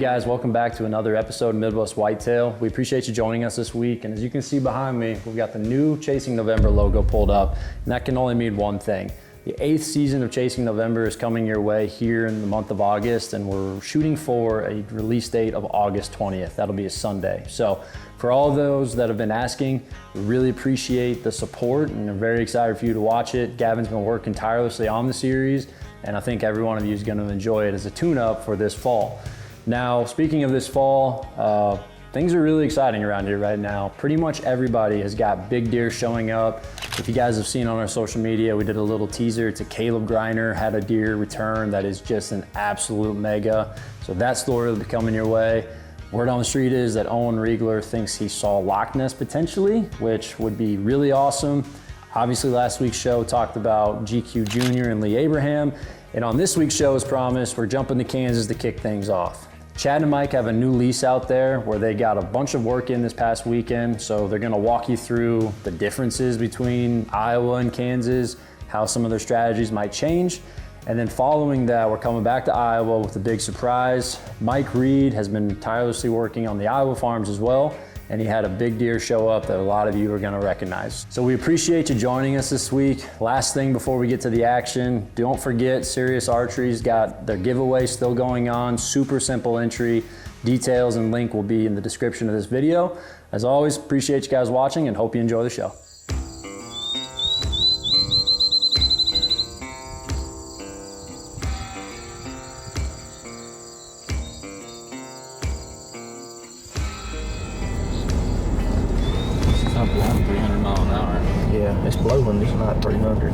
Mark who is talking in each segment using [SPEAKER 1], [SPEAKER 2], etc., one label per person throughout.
[SPEAKER 1] guys, welcome back to another episode of Midwest Whitetail. We appreciate you joining us this week, and as you can see behind me, we've got the new Chasing November logo pulled up, and that can only mean one thing. The 8th season of Chasing November is coming your way here in the month of August, and we're shooting for a release date of August 20th. That'll be a Sunday. So for all of those that have been asking, we really appreciate the support, and I'm very excited for you to watch it. Gavin's been working tirelessly on the series, and I think every one of you is going to enjoy it as a tune-up for this fall. Now, speaking of this fall, things are really exciting around here right now. Pretty much everybody has got big deer showing up. If you guys have seen on our social media, we did a little teaser. It's a Caleb Griner had a deer return that is just an absolute mega. So that story will be coming your way. Word on the street is that Owen Riegler thinks he saw Loch Ness potentially, which would be really awesome. Obviously, last week's show talked about GQ Jr. and Lee Abraham. And on this week's show, as promised, we're jumping to Kansas to kick things off. Chad and Mike have a new lease out there where they got a bunch of work in this past weekend. So they're gonna walk you through the differences between Iowa and Kansas, how some of their strategies might change. And then following that, we're coming back to Iowa with a big surprise. Mike Reed has been tirelessly working on the Iowa farms as well, and he had a big deer show up that a lot of you are gonna recognize. So we appreciate you joining us this week. Last thing before we get to the action, don't forget Serious Archery's got their giveaway still going on. Super simple entry. Details and link will be in the description of this video. As always, appreciate you guys watching and hope you enjoy the show.
[SPEAKER 2] It's not blowing 300 mile an hour.
[SPEAKER 3] Yeah, it's blowing, it's not 300.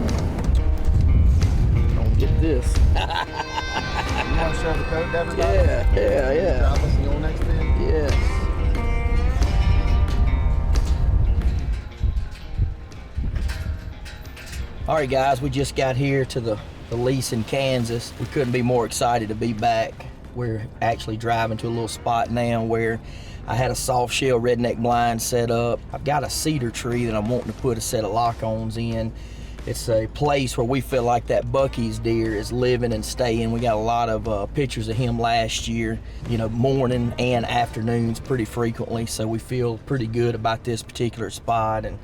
[SPEAKER 3] Don't get this.
[SPEAKER 4] You want to show the code, Devin?
[SPEAKER 3] Yeah.
[SPEAKER 4] Drop us in your next vid?
[SPEAKER 3] Yes. All right, guys, we just got here to the lease in Kansas. We couldn't be more excited to be back. We're actually driving to a little spot now where I had a soft shell redneck blind set up. I've got a cedar tree that I'm wanting to put a set of lock-ons in. It's a place where we feel like that Bucky's deer is living and staying. We got a lot of pictures of him last year, you know, morning and afternoons pretty frequently. So we feel pretty good about this particular spot and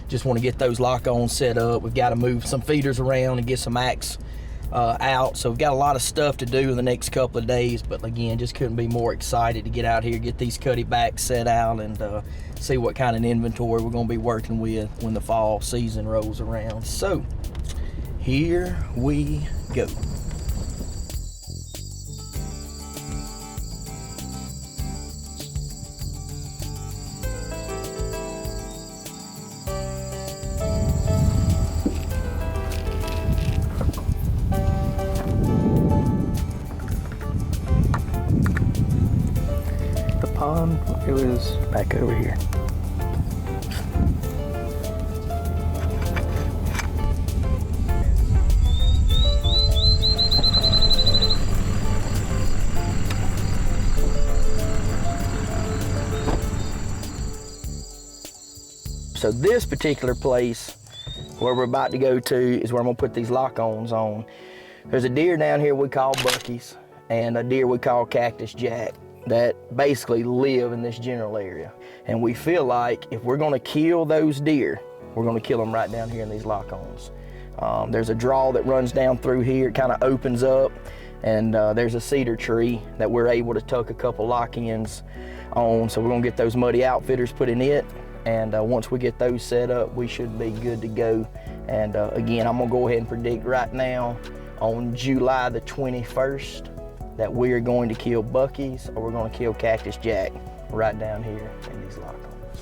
[SPEAKER 3] just want to get those lock-ons set up. We've got to move some feeders around and get some acts out. So we've got a lot of stuff to do in the next couple of days, but again, just couldn't be more excited to get out here, get these cutty backs set out and see what kind of inventory we're going to be working with when the fall season rolls around. So here we go. It was back over here. So this particular place where we're about to go to is where I'm gonna put these lock-ons on. There's a deer down here we call Bucky's and a deer we call Cactus Jack that basically live in this general area. And we feel like if we're gonna kill those deer, we're gonna kill them right down here in these lock-ons. There's a draw that runs down through here, it kind of opens up, and there's a cedar tree that we're able to tuck a couple lock-ins on. So we're gonna get those muddy outfitters put in it, and once we get those set up, we should be good to go. And again, I'm gonna go ahead and predict right now on July the 21st, that we are going to kill Bucky's or we're going to kill Cactus Jack right down here in these lock-ons.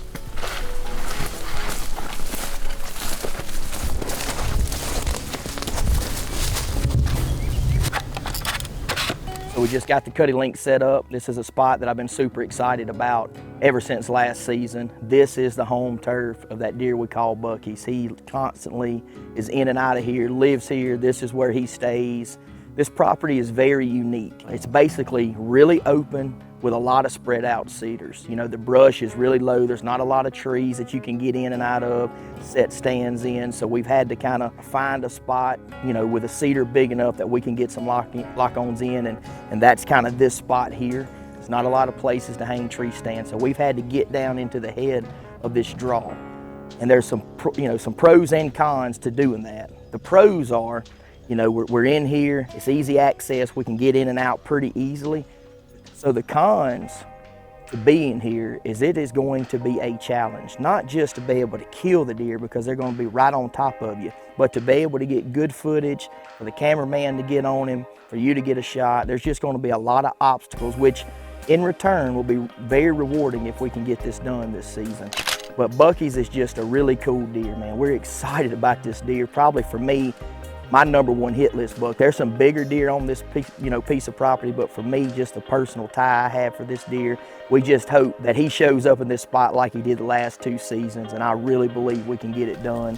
[SPEAKER 3] So we just got the cutty link set up. This is a spot that I've been super excited about ever since last season. This is the home turf of that deer we call Bucky's. He constantly is in and out of here, lives here. This is where he stays. This property is very unique. It's basically really open with a lot of spread out cedars. You know, the brush is really low. There's not a lot of trees that you can get in and out of, set stands in. So we've had to kind of find a spot, you know, with a cedar big enough that we can get some lock-ons in, and that's kind of this spot here. There's not a lot of places to hang tree stands, so we've had to get down into the head of this draw. And there's some pros and cons to doing that. The pros are, we're in here, it's easy access, we can get in and out pretty easily. So the cons to being here is it is going to be a challenge, not just to be able to kill the deer because they're going to be right on top of you, but to be able to get good footage, for the cameraman to get on him, for you to get a shot. There's just going to be a lot of obstacles, which in return will be very rewarding if we can get this done this season. But Bucky's is just a really cool deer, man. We're excited about this deer. Probably for me, my #1 hit list buck. There's some bigger deer on this piece of property, but for me, just the personal tie I have for this deer, we just hope that he shows up in this spot like he did the last 2 seasons, and I really believe we can get it done.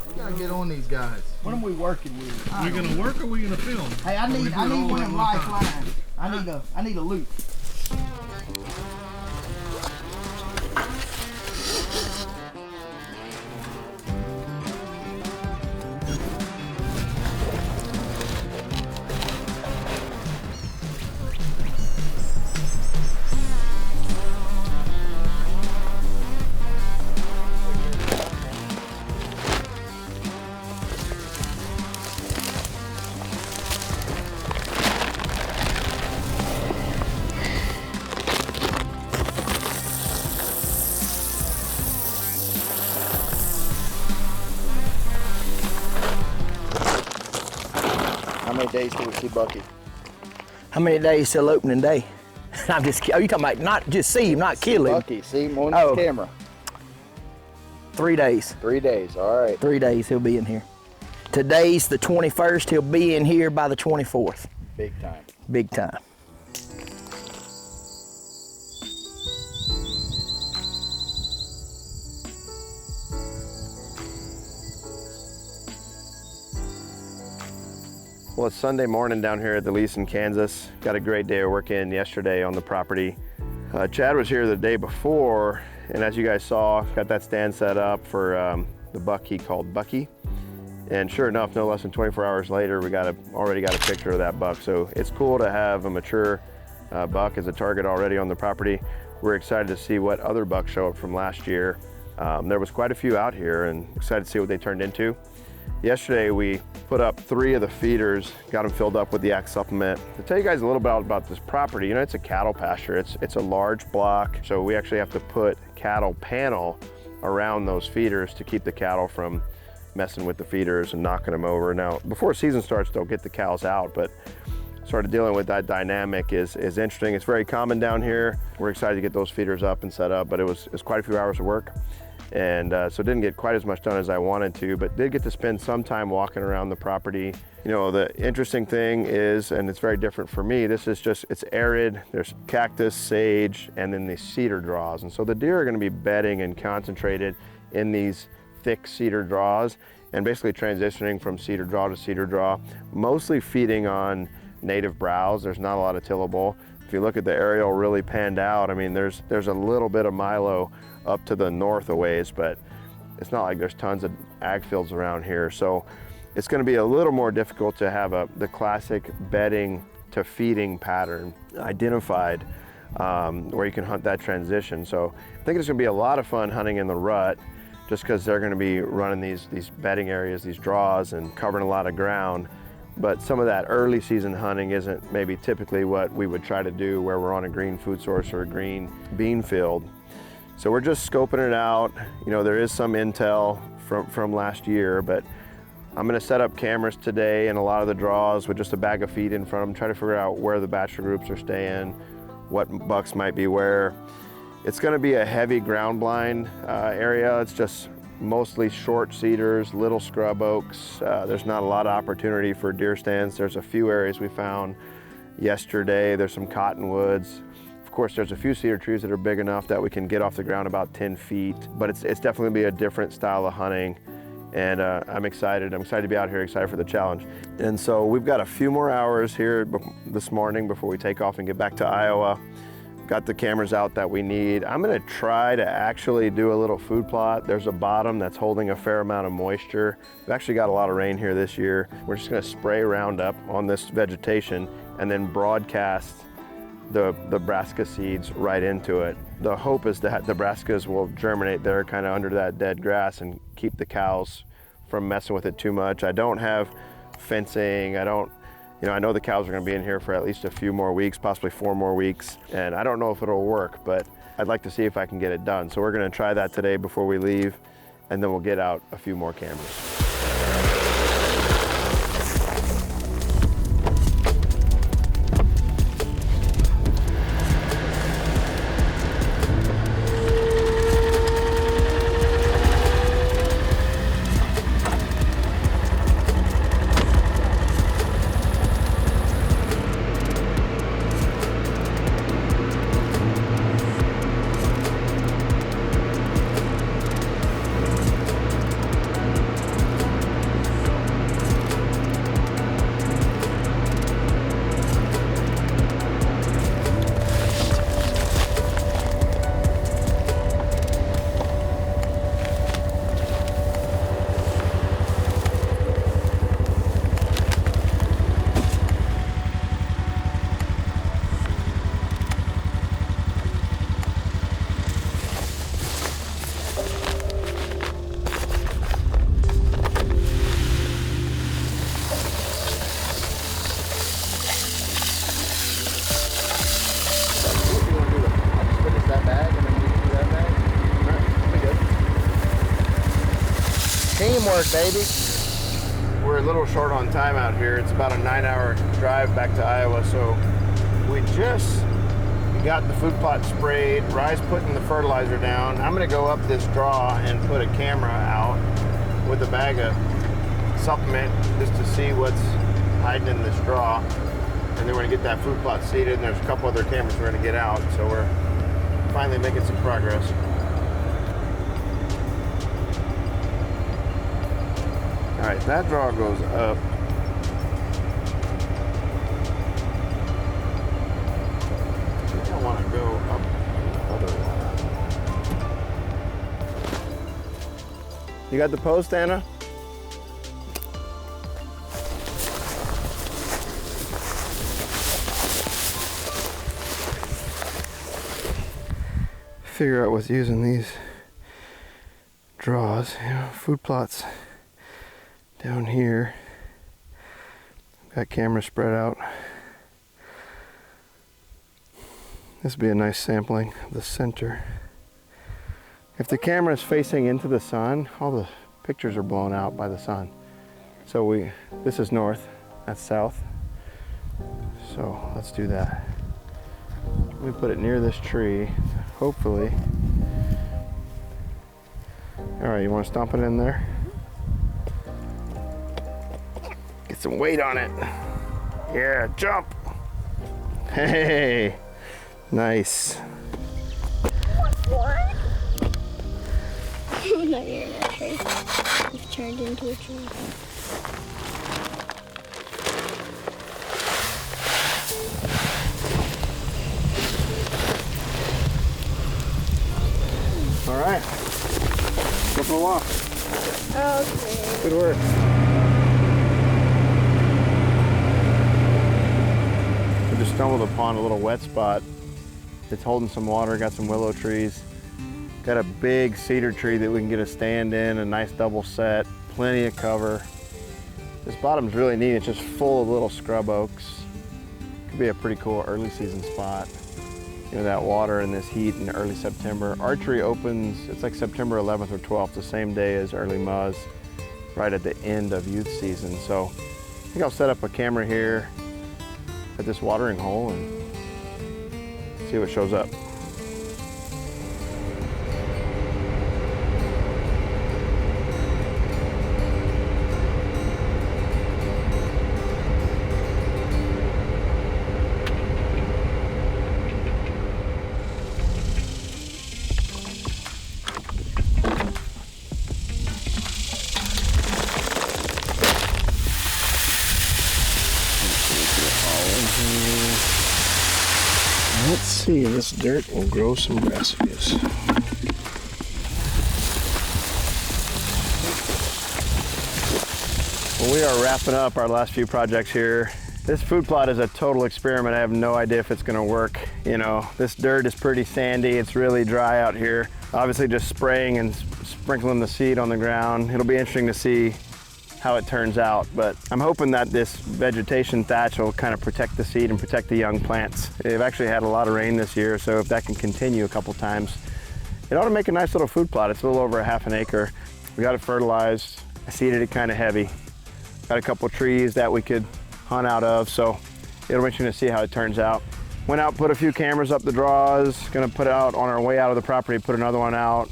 [SPEAKER 4] We gotta get on these guys.
[SPEAKER 3] What are we working with?
[SPEAKER 5] We gonna work or we gonna film?
[SPEAKER 3] Hey, I need one of them lifelines. I need a loop.
[SPEAKER 4] How many days till we see Bucky?
[SPEAKER 3] How many days till opening day? I'm just kidding. Oh, you talking about not just see him, not kill him?
[SPEAKER 4] Bucky, see him on
[SPEAKER 3] Oh.
[SPEAKER 4] the camera.
[SPEAKER 3] 3 days.
[SPEAKER 4] 3 days, all right.
[SPEAKER 3] 3 days he'll be in here. Today's the 21st. He'll be in here by the 24th.
[SPEAKER 4] Big time.
[SPEAKER 3] Big time.
[SPEAKER 6] Well, it's Sunday morning down here at the lease in Kansas. Got a great day of work in yesterday on the property. Chad was here the day before, and as you guys saw, got that stand set up for the buck he called Bucky. And sure enough, no less than 24 hours later, we already got a picture of that buck. So it's cool to have a mature buck as a target already on the property. We're excited to see what other bucks show up from last year. There was quite a few out here, and excited to see what they turned into. Yesterday, we put up 3 of the feeders, got them filled up with the X supplement. To tell you guys a little bit about this property, it's a cattle pasture. It's a large block, so we actually have to put cattle panel around those feeders to keep the cattle from messing with the feeders and knocking them over. Now, before season starts, they'll get the cows out, but sort of dealing with that dynamic is interesting. It's very common down here. We're excited to get those feeders up and set up, but it was quite a few hours of work. And so didn't get quite as much done as I wanted to, but did get to spend some time walking around the property. The interesting thing is, and it's very different for me, it's arid, there's cactus, sage, and then these cedar draws. And so the deer are gonna be bedding and concentrated in these thick cedar draws and basically transitioning from cedar draw to cedar draw, mostly feeding on native browse. There's not a lot of tillable. If you look at the aerial really panned out, I mean, there's a little bit of milo up to the north a ways, but it's not like there's tons of ag fields around here. So it's going to be a little more difficult to have the classic bedding to feeding pattern identified where you can hunt that transition. So I think it's going to be a lot of fun hunting in the rut just because they're going to be running these bedding areas, these draws, and covering a lot of ground. But some of that early season hunting isn't maybe typically what we would try to do where we're on a green food source or a green bean field. So we're just scoping it out. There is some intel from last year, but I'm gonna set up cameras today in a lot of the draws with just a bag of feed in front of them, try to figure out where the bachelor groups are staying, what bucks might be where. It's gonna be a heavy ground blind area. It's just mostly short cedars, little scrub oaks. There's not a lot of opportunity for deer stands. There's a few areas we found yesterday. There's some cottonwoods. Of course, there's a few cedar trees that are big enough that we can get off the ground about 10 feet, but it's definitely gonna be a different style of hunting. And I'm excited. I'm excited to be out here, excited for the challenge. And so we've got a few more hours here this morning before we take off and get back to Iowa. Got the cameras out that we need. I'm gonna try to actually do a little food plot. There's a bottom that's holding a fair amount of moisture. We've actually got a lot of rain here this year. We're just gonna spray Roundup on this vegetation and then broadcast the brassica seeds right into it. The hope is that the brassicas will germinate there kind of under that dead grass and keep the cows from messing with it too much. I don't have fencing. I know the cows are gonna be in here for at least a few more weeks, possibly 4 more weeks, and I don't know if it'll work, but I'd like to see if I can get it done. So we're gonna try that today before we leave, and then we'll get out a few more cameras.
[SPEAKER 3] Teamwork, baby.
[SPEAKER 6] We're a little short on time out here. It's about a 9-hour drive back to Iowa, so we just got the food plot sprayed. Rye's putting the fertilizer down. I'm gonna go up this draw and put a camera out with a bag of supplement just to see what's hiding in this draw. And then we're gonna get that food plot seeded, and there's a couple other cameras we're gonna get out, so we're finally making some progress. All right, that draw goes up. I think I want to go up the other one. You got the post, Anna? Figure out what's using these draws, food plots. Down here, got cameras spread out. This would be a nice sampling of the center. If the camera is facing into the sun, all the pictures are blown out by the sun. So this is north, that's south. So let's do that. Let me put it near this tree, hopefully. All right, you want to stomp it in there? Get some weight on it. Yeah, jump. Hey, nice.
[SPEAKER 5] What? No, you're in a tree. You've turned into a tree.
[SPEAKER 6] All right. Go for a walk.
[SPEAKER 5] Okay.
[SPEAKER 6] Good work. We just stumbled upon a little wet spot. It's holding some water, got some willow trees. Got a big cedar tree that we can get a stand in, a nice double set, plenty of cover. This bottom's really neat. It's just full of little scrub oaks. Could be a pretty cool early season spot. You know, that water and this heat in early September. Archery opens, it's like September 11th or 12th, the same day as early muzz, right at the end of youth season. So I think I'll set up a camera here at this watering hole and see what shows up. Let's see,
[SPEAKER 7] this dirt will grow some brassicas.
[SPEAKER 6] Well, we are wrapping up our last few projects here. This food plot is a total experiment. I have no idea if it's gonna work. You know, this dirt is pretty sandy. It's really dry out here. Obviously just spraying and sprinkling the seed on the ground. It'll be interesting to see how it turns out, but I'm hoping that this vegetation thatch will kind of protect the seed and protect the young plants. They've actually had a lot of rain this year, so if that can continue a couple times, it ought to make a nice little food plot. It's a little over a half an acre. We got it fertilized. I seeded it kind of heavy. Got a couple trees that we could hunt out of, so it'll be interesting to see how it turns out. Went out, put a few cameras up the draws, gonna put out on our way out of the property, put another one out.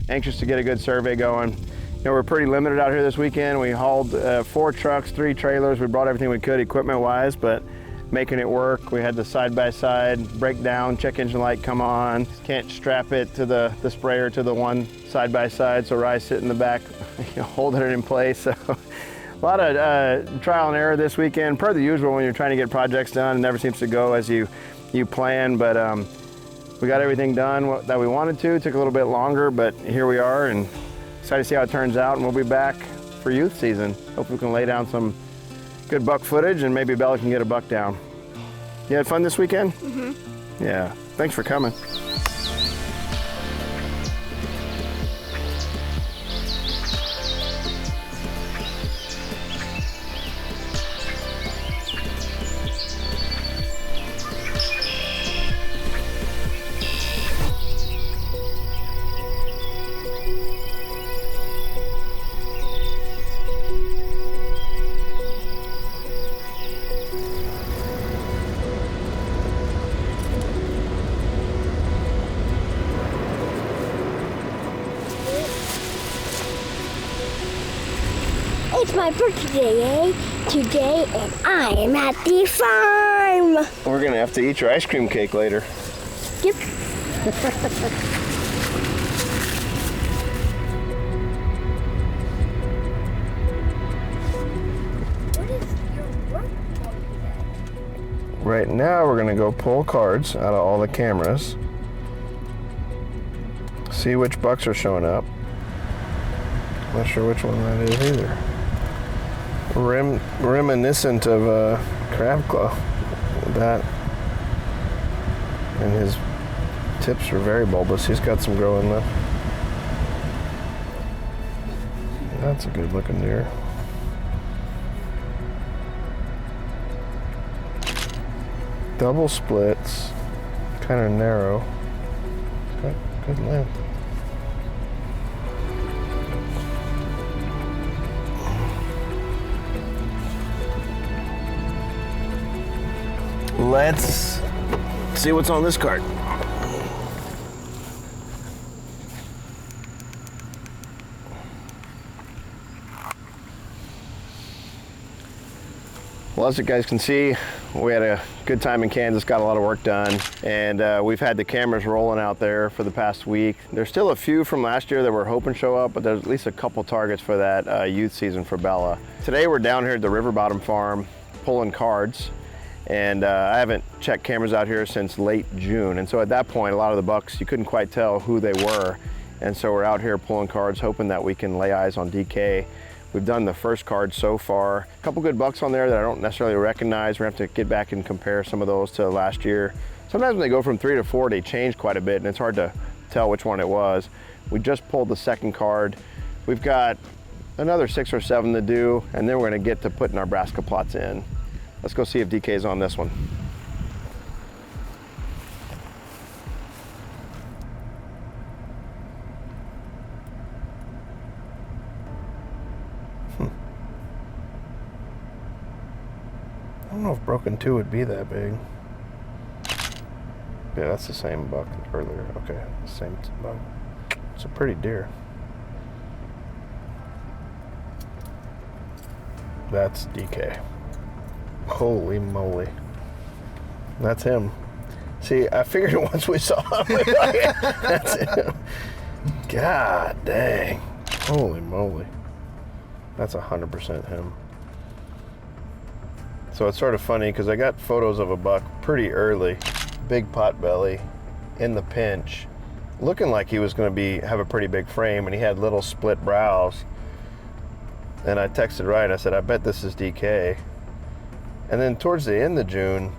[SPEAKER 6] Anxious to get a good survey going. You know, we're pretty limited out here this weekend. We hauled 4 trucks, 3 trailers. We brought everything we could equipment-wise, but making it work. We had the side-by-side break down, check engine light come on. Can't strap it to the sprayer to the one side-by-side, so Rye's sitting in the back, you know, holding it in place. So a lot of trial and error this weekend, per the usual when you're trying to get projects done. It never seems to go as you plan, but we got everything done that we wanted to. It took a little bit longer, but here we are, and excited to see how it turns out, and we'll be back for youth season. Hopefully we can lay down some good buck footage, and maybe Bella can get a buck down. You had fun this weekend? Mm-hmm. Yeah, thanks for coming.
[SPEAKER 5] It's my birthday today, and I am at the farm.
[SPEAKER 6] We're gonna have to eat your ice cream cake later.
[SPEAKER 5] Yep. What is your work for today?
[SPEAKER 6] Right now we're gonna go pull cards out of all the cameras. See which bucks are showing up. Not sure which one that is either. Reminiscent of crab claw. That and his tips are very bulbous. He's got some growing left. That's a good looking deer. Double splits, kind of narrow. It's got good length. Let's see what's on this card. Well, as you guys can see, we had a good time in Kansas, got a lot of work done, and we've had the cameras rolling out there for the past week. There's still a few from last year that we're hoping show up, but there's at least a couple targets for that youth season for Bella. Today we're down here at the River Bottom Farm pulling cards. And I haven't checked cameras out here since late June. And so at that point, a lot of the bucks, you couldn't quite tell who they were. And so we're out here pulling cards, hoping that we can lay eyes on DK. We've done the first card so far. A couple good bucks on there that I don't necessarily recognize. We're gonna have to get back and compare some of those to last year. Sometimes when they go from 3 to 4, they change quite a bit, and it's hard to tell which one it was. We just pulled the second card. We've got another 6 or 7 to do, and then we're gonna get to putting our brassica plots in. Let's go see if DK's on this one. I don't know if broken 2 would be that big. Yeah, that's the same buck earlier. Okay, the same buck. It's a pretty deer. That's DK. Holy moly. That's him. See, I figured it once we saw him. That's him. God dang. Holy moly. That's 100% him. So it's sort of funny because I got photos of a buck pretty early. Big pot belly, in the pinch, looking like he was going to have a pretty big frame, and he had little split brows. And I texted Ryan, I said, I bet this is DK. And then towards the end of June,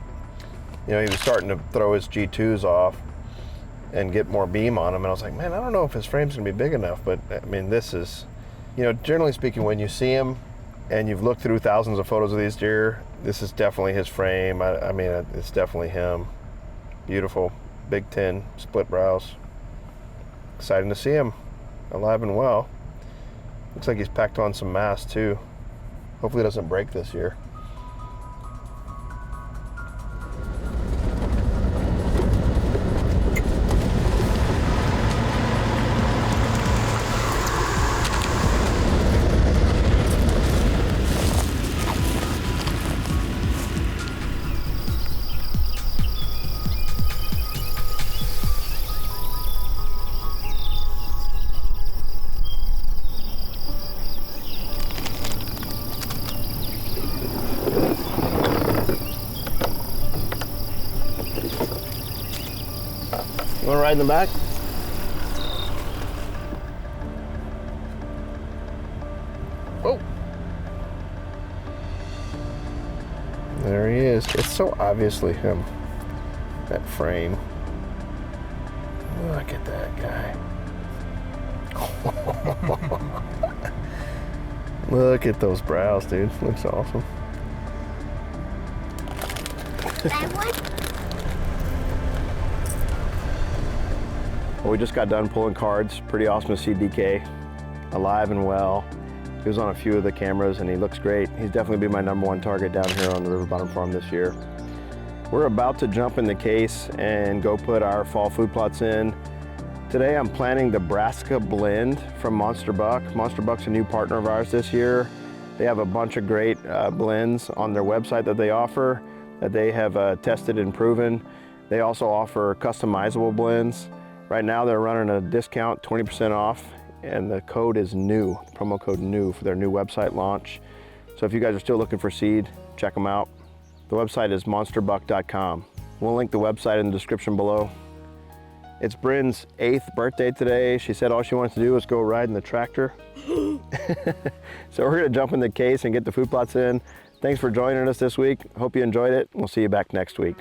[SPEAKER 6] you know, he was starting to throw his G2s off and get more beam on him. And I was like, man, I don't know if his frame's gonna be big enough, but I mean, this is, you know, generally speaking, when you see him and you've looked through thousands of photos of these deer, this is definitely his frame. I mean, it's definitely him. Beautiful, Big 10, split brows. Exciting to see him alive and well. Looks like he's packed on some mass too. Hopefully it doesn't break this year. You want to ride in the back? Oh. There he is. It's so obviously him. That frame. Look at that guy. Look at those brows, dude. Looks awesome.
[SPEAKER 5] That one?
[SPEAKER 6] Well, we just got done pulling cards. Pretty awesome to see DK alive and well. He was on a few of the cameras and he looks great. He's definitely been my #1 target down here on the River Bottom Farm this year. We're about to jump in the case and go put our fall food plots in. Today I'm planting Nebraska blend from Monster Buck. Monster Buck's a new partner of ours this year. They have a bunch of great blends on their website that they offer that they have tested and proven. They also offer customizable blends. Right now they're running a discount, 20% off, and the code is new, promo code new for their new website launch. So if you guys are still looking for seed, check them out. The website is monsterbuck.com. We'll link the website in the description below. It's Bryn's 8th birthday today. She said all she wants to do is go ride in the tractor. So we're gonna jump in the case and get the food plots in. Thanks for joining us this week. Hope you enjoyed it. We'll see you back next week.